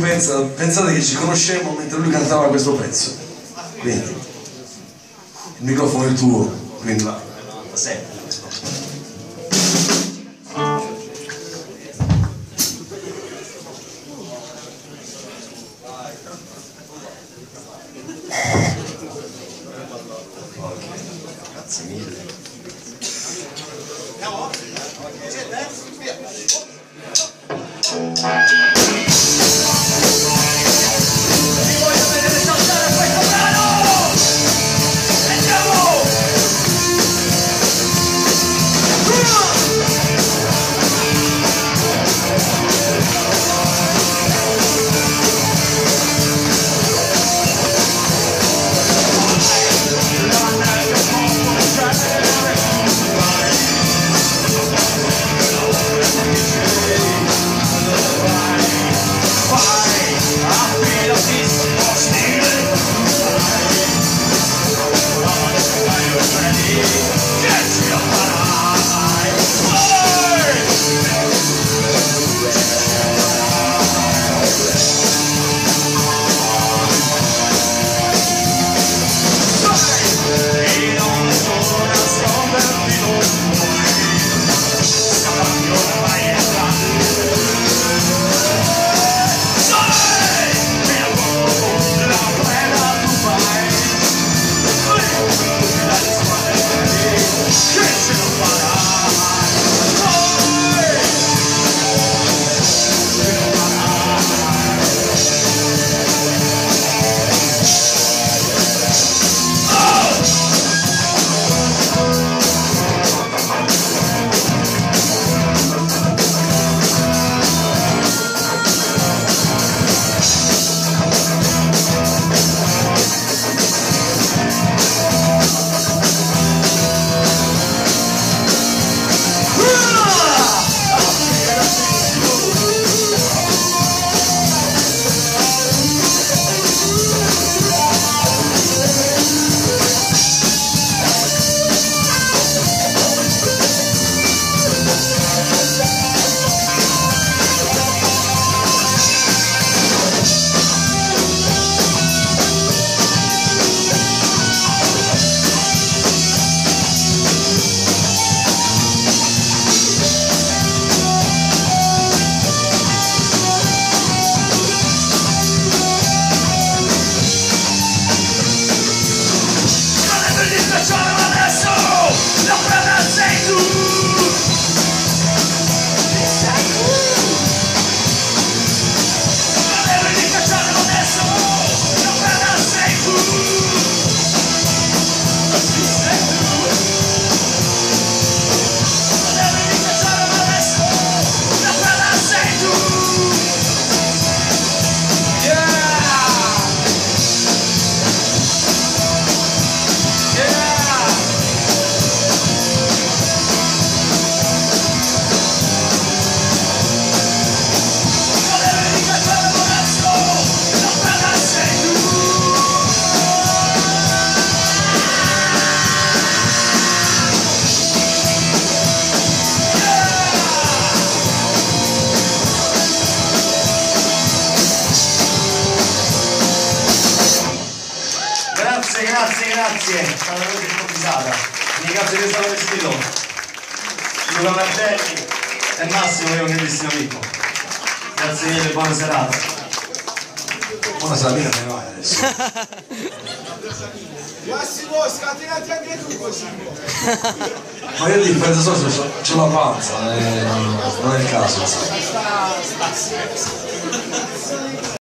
Pensate che ci conoscemmo mentre lui cantava questo pezzo, quindi il microfono è il tuo, quindi va sempre. Grazie mille. Grazie, è stata una cosa improvvisata. Ringrazio di essere vestito. Luca Martelli e Massimo, che è un grandissimo amico. Grazie mille, buona serata. Buona serata, te ne vai adesso. Massimo, scatenati anche tu così. Ma io dico, penso solo se c'ho la panza, non è il caso.